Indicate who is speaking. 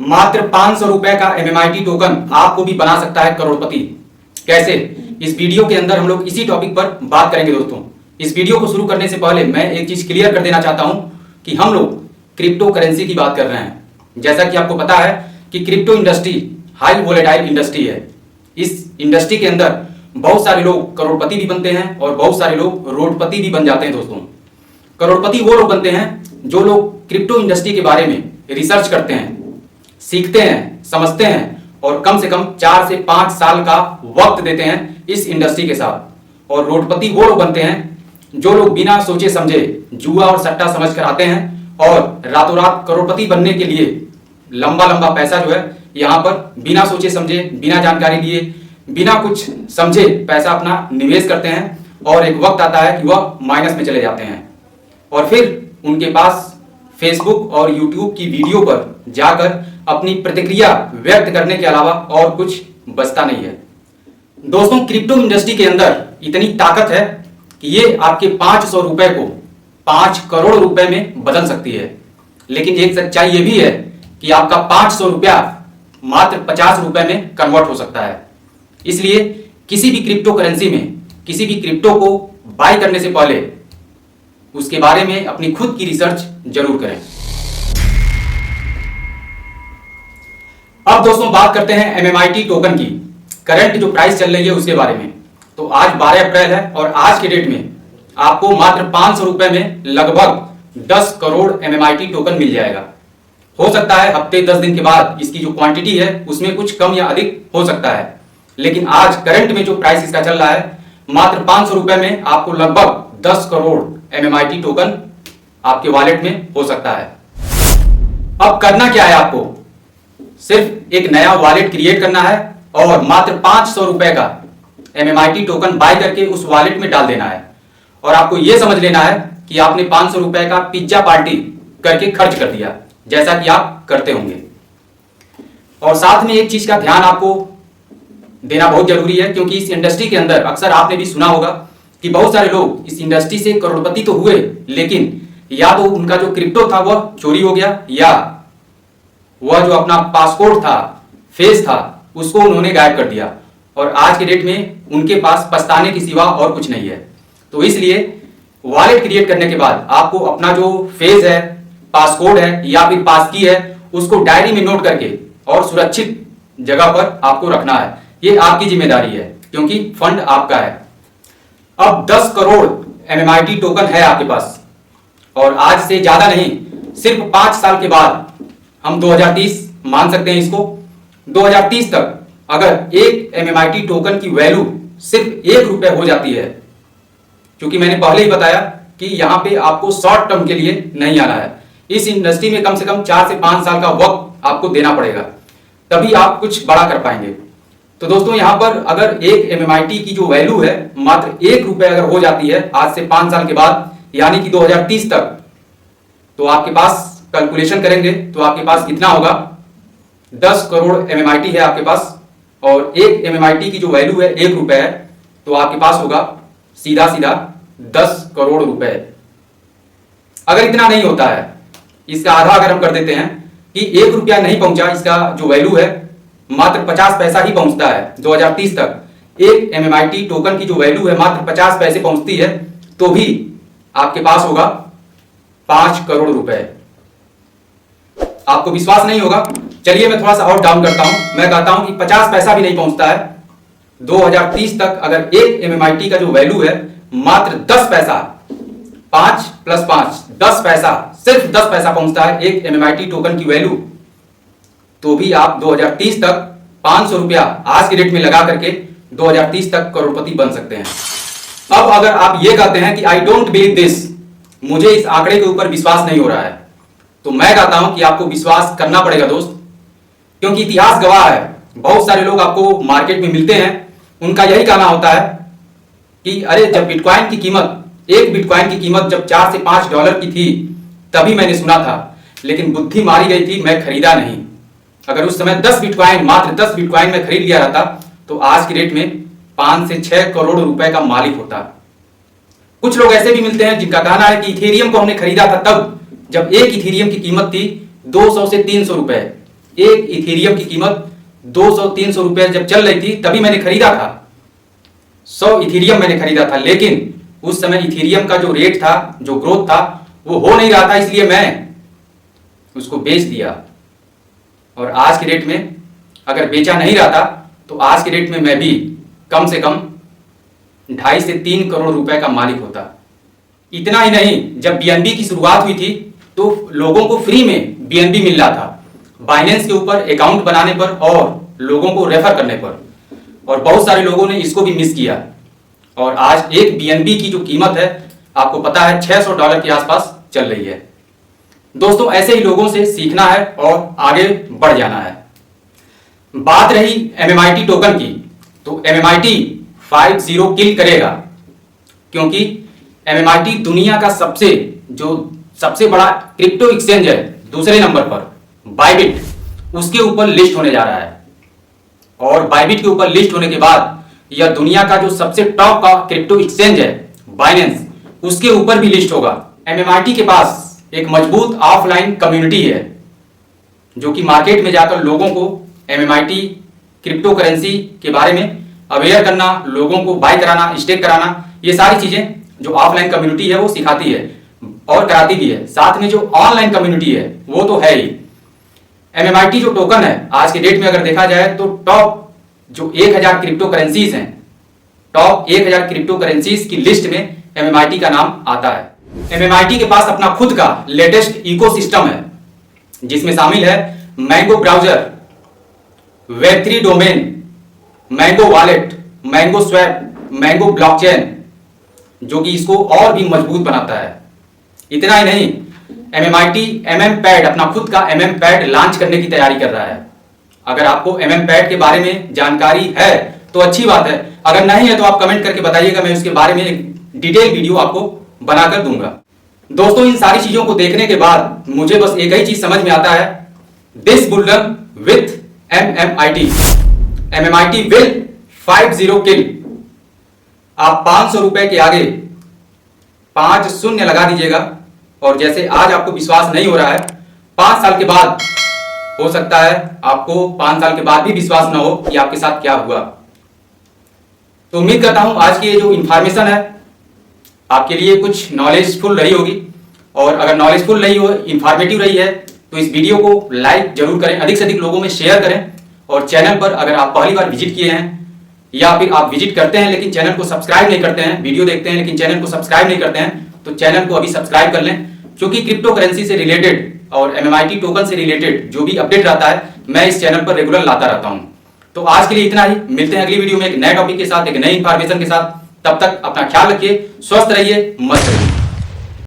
Speaker 1: मात्र 500 रुपए का MMIT टोकन आपको भी बना सकता है करोड़पति। कैसे? इस वीडियो के अंदर हम लोग इसी टॉपिक पर बात करेंगे दोस्तों। इस वीडियो को शुरू करने से पहले मैं एक चीज क्लियर कर देना चाहता हूं कि हम लोग क्रिप्टो करेंसी की बात कर रहे हैं। जैसा कि आपको पता है कि crypto industry high volatile industry है। इस इंडस्ट्री के अंदर बहुत सारे लोग करोड़पति भी बनते हैं और बहुत सारे लोग रोडपति भी बन जाते हैं दोस्तों। करोड़पति वो लोग बनते हैं जो लोग क्रिप्टो इंडस्ट्री के बारे में रिसर्च करते हैं, सीखते हैं, समझते हैं और कम से कम 4 से 5 साल का वक्त देते हैं इस इंडस्ट्री के साथ। और रोडपति वो लोग बनते हैं जो लोग बिना सोचे समझे जुआ और सट्टा समझ कर आते हैं और रातों रात करोड़पति बनने के लिए लंबा लंबा पैसा जो है यहाँ पर बिना सोचे समझे, बिना जानकारी लिए, बिना कुछ समझे पैसा अपना निवेश करते हैं और एक वक्त आता है कि वह माइनस में चले जाते हैं और फिर उनके पास फेसबुक और यूट्यूब की वीडियो पर जाकर अपनी प्रतिक्रिया व्यक्त करने के अलावा और कुछ बचता नहीं है। दोस्तों, क्रिप्टो इंडस्ट्री के अंदर इतनी ताकत है कि ये आपके 500 रुपए को 5 करोड़ रुपए में बदल सकती है। लेकिन एक सच्चाई ये भी है कि आपका 500 रुपया मात्र 50 रुपए में कन्वर्ट हो सकता है। इसलिए किसी भी क्रिप्टो करेंसी में किसी भी क्रिप्टो को बाय करने से पहले उसके बारे में अपनी खुद की रिसर्च जरूर करें। अब दोस्तों बात करते हैं MMIT टोकन की करंट जो प्राइस चल रही है उसके बारे में। तो आज 12 अप्रैल है और आज के डेट में आपको मात्र 500 रुपए में लगभग 10 करोड़ MMIT टोकन मिल जाएगा। हो सकता है हफ्ते 10 दिन के बाद इसकी जो क्वांटिटी है उसमें कुछ कम या अधिक हो सकता है, लेकिन आज करंट में जो प्राइस इसका चल रहा है मात्र 500 रुपए में आपको लगभग 10 करोड़ MMIT टोकन आपके वॉलेट में हो सकता है। अब करना क्या है, आपको सिर्फ एक नया वॉलेट क्रिएट करना है और मात्र 500 रुपए का MMIT टोकन बाय करके उस वॉलेट में डाल देना है। और आपको यह समझ लेना है कि आपने 500 रुपए का पिज्जा पार्टी करके खर्च कर दिया, जैसा कि आप करते होंगे। और साथ में एक चीज का ध्यान आपको देना बहुत जरूरी है, क्योंकि इस इंडस्ट्री के अंदर अक्सर आपने भी सुना होगा कि बहुत सारे लोग इस इंडस्ट्री से करोड़पति तो हुए, लेकिन या तो उनका जो क्रिप्टो था वह चोरी हो गया या वह जो अपना पासपोर्ट था, फेस था, उसको उन्होंने गायब कर दिया और आज के डेट में उनके पास पछताने की सिवा और कुछ नहीं है। तो इसलिए वॉलेट क्रिएट करने के बाद आपको अपना जो फेस है, पासकोड है या फिर पास की है, उसको डायरी में नोट करके और सुरक्षित जगह पर आपको रखना है। ये आपकी जिम्मेदारी है क्योंकि फंड आपका है। अब 10 करोड़ MMIT टोकन है आपके पास और आज से ज्यादा नहीं, सिर्फ 5 साल के बाद हम 2030 मान सकते हैं इसको। 2030 तक अगर एक MMIT टोकन की वैल्यू सिर्फ 1 रुपए हो जाती है, क्योंकि मैंने पहले ही बताया कि यहां पे आपको शॉर्ट टर्म के लिए नहीं आना है। इस इंडस्ट्री में कम से कम 4 से 5 साल का वक्त आपको देना पड़ेगा, तभी आप कुछ बड़ा कर पाएंगे। तो दोस्तों यहां पर अगर एक MMIT की जो वैल्यू है मात्र 1 रुपए अगर हो जाती है आज से 5 साल के बाद, यानी कि 2030 तक, तो आपके पास कैलकुलेशन करेंगे तो आपके पास कितना होगा, 10 करोड़ MMIT है आपके पास और एक MMIT की जो वैल्यू है 1 रुपए है, तो आपके पास होगा सीधा सीधा 10 करोड़ रुपए। अगर इतना नहीं होता है, इसका आधा अगर हम कर देते हैं कि 1 रुपया नहीं पहुंचा, इसका जो वैल्यू है मात्र 50 पैसा ही पहुंचता है 2030 तक, एक MMIT टोकन की जो वैल्यू है मात्र 50 पैसे पहुंचती है, तो भी आपके पास होगा 5 करोड़ रुपए। आपको विश्वास नहीं होगा, चलिए मैं थोड़ा सा और डाउन करता हूं। मैं कहता हूं कि 50 पैसा भी नहीं पहुंचता है 2030 तक, अगर एक MMIT का जो वैल्यू है मात्र 10 पैसा, 5 + 5 10 पैसा, सिर्फ 10 पैसा पहुंचता है एक MMIT टोकन की वैल्यू, तो भी आप 2030 तक 500 रुपया आज के डेट में लगा करके 2030 तक करोड़पति बन सकते हैं। अब अगर आप ये कहते हैं कि आई डोंट बिलीव दिस, मुझे इस आंकड़े के ऊपर विश्वास नहीं हो रहा है, तो मैं कहता हूं कि आपको विश्वास करना पड़ेगा दोस्त, क्योंकि इतिहास गवाह है। बहुत सारे लोग आपको मार्केट में मिलते हैं, उनका यही कहना होता है कि अरे जब बिटकॉइन की कीमत, एक बिटकॉइन की कीमत जब 4 से 5 डॉलर की थी तभी मैंने सुना था, लेकिन बुद्धि मारी गई थी, मैं खरीदा नहीं। अगर उस समय 10 बिटकॉइन, मात्र 10 बिटकॉइन में खरीद लिया रहता तो आज की डेट में 5 से 6 करोड़ रुपए का मालिक होता। कुछ लोग ऐसे भी मिलते हैं जिनका कहना है कि इथेरियम को हमने खरीदा था तब जब एक इथेरियम की कीमत थी 200 से 300 रुपए, एक इथेरियम की कीमत 200-300 रुपए जब चल रही थी तभी मैंने खरीदा था। 100 इथेरियम मैंने खरीदा था, लेकिन उस समय इथेरियम का जो रेट था, जो ग्रोथ था, वो हो नहीं रहा था, इसलिए मैं उसको बेच दिया। और आज के डेट में अगर बेचा नहीं रहा था तो आज के डेट में मैं भी कम से कम 2.5 से 3 करोड़ रुपए का मालिक होता। इतना ही नहीं, जब बीएनबी की शुरुआत हुई थी तो लोगों को फ्री में बीएनबी मिल रहा था, बाइनेंस के ऊपर अकाउंट बनाने पर और लोगों को रेफर करने पर, और बहुत सारे लोगों ने इसको भी मिस किया। और आज एक बीएनबी की जो कीमत है आपको पता है $600 के आसपास चल रही है। दोस्तों, ऐसे ही लोगों से सीखना है और आगे बढ़ जाना है। बात रही एमएमआईटी टोकन की, तो एमएमआईटी 50 किल करेगा, क्योंकि एमएमआईटी दुनिया का सबसे बड़ा क्रिप्टो एक्सचेंज है, दूसरे नंबर पर बाइबिट, उसके ऊपर लिस्ट होने जा रहा है। और बाइबिट के ऊपर लिस्ट होने के बाद यह दुनिया का जो सबसे टॉप का क्रिप्टो एक्सचेंज है बाइनेंस, उसके ऊपर भी लिस्ट होगा। एमएमआईटी के पास एक मजबूत ऑफलाइन कम्युनिटी है, जो कि मार्केट में जाकर लोगों को एमएमआईटी क्रिप्टो करेंसी के बारे में अवेयर करना, लोगों को बाय कराना, स्टेक कराना, ये सारी चीजें जो ऑफलाइन कम्युनिटी है वो सिखाती है और कराती भी है। साथ में जो ऑनलाइन कम्युनिटी है वो तो है ही। एमएमआईटी जो टोकन है आज के डेट में अगर देखा जाए तो टॉप जो 1000 क्रिप्टो करेंसीज हैं, टॉप 1000 क्रिप्टो करेंसीज की लिस्ट में एमएमआईटी का नाम आता है। एमएमआईटी के पास अपना खुद का लेटेस्ट इकोसिस्टम है, जिसमें शामिल है mango browser, Web3 domain, mango wallet, mango swap, mango blockchain, जो कि इसको और भी मजबूत बनाता है। इतना ही नहीं, एमएमआईटी एमएमपैड, अपना खुद का एमएमपैड लॉन्च करने की तैयारी कर रहा है। अगर आपको एमएमपैड के बारे में जानकारी है तो अच्छी बात है, अगर नहीं है तो आप कमेंट करके बताइएगा, मैं उसके बारे में एक डिटेल वीडियो आपको बनाकर दूंगा। दोस्तों, इन सारी चीजों को देखने के बाद मुझे बस एक ही चीज समझ में आता है, this बुलडन with MMIT, MMIT will 50 किल। आप 500 रुपए के आगे 5 शून्य लगा दीजिएगा, और जैसे आज आपको विश्वास नहीं हो रहा है, 5 साल के बाद हो सकता है आपको 5 साल के बाद भी विश्वास ना हो कि आपके साथ क्या हुआ। तो उम्मीद करता हूं आज की ये जो इंफॉर्मेशन है आपके लिए कुछ नॉलेजफुल रही होगी, और अगर नॉलेजफुल रही हो, इंफॉर्मेटिव रही है, तो इस वीडियो को लाइक जरूर करें, अधिक से अधिक लोगों में शेयर करें। और चैनल पर अगर आप पहली बार विजिट किए हैं या फिर आप विजिट करते हैं लेकिन चैनल को सब्सक्राइब नहीं करते हैं, वीडियो देखते हैं लेकिन चैनल को सब्सक्राइब नहीं करते हैं, तो चैनल को अभी सब्सक्राइब कर लें, क्योंकि क्रिप्टो करेंसी से रिलेटेड और एमएमआईटी टोकन से रिलेटेड जो भी अपडेट रहता है मैं इस चैनल पर रेगुलर लाता रहता हूं। तो आज के लिए इतना ही, मिलते हैं अगली वीडियो में एक नए टॉपिक के साथ, एक नई इंफॉर्मेशन के साथ। तब तक अपना ख्याल रखिए, स्वस्थ रहिए, मस्त रहिए।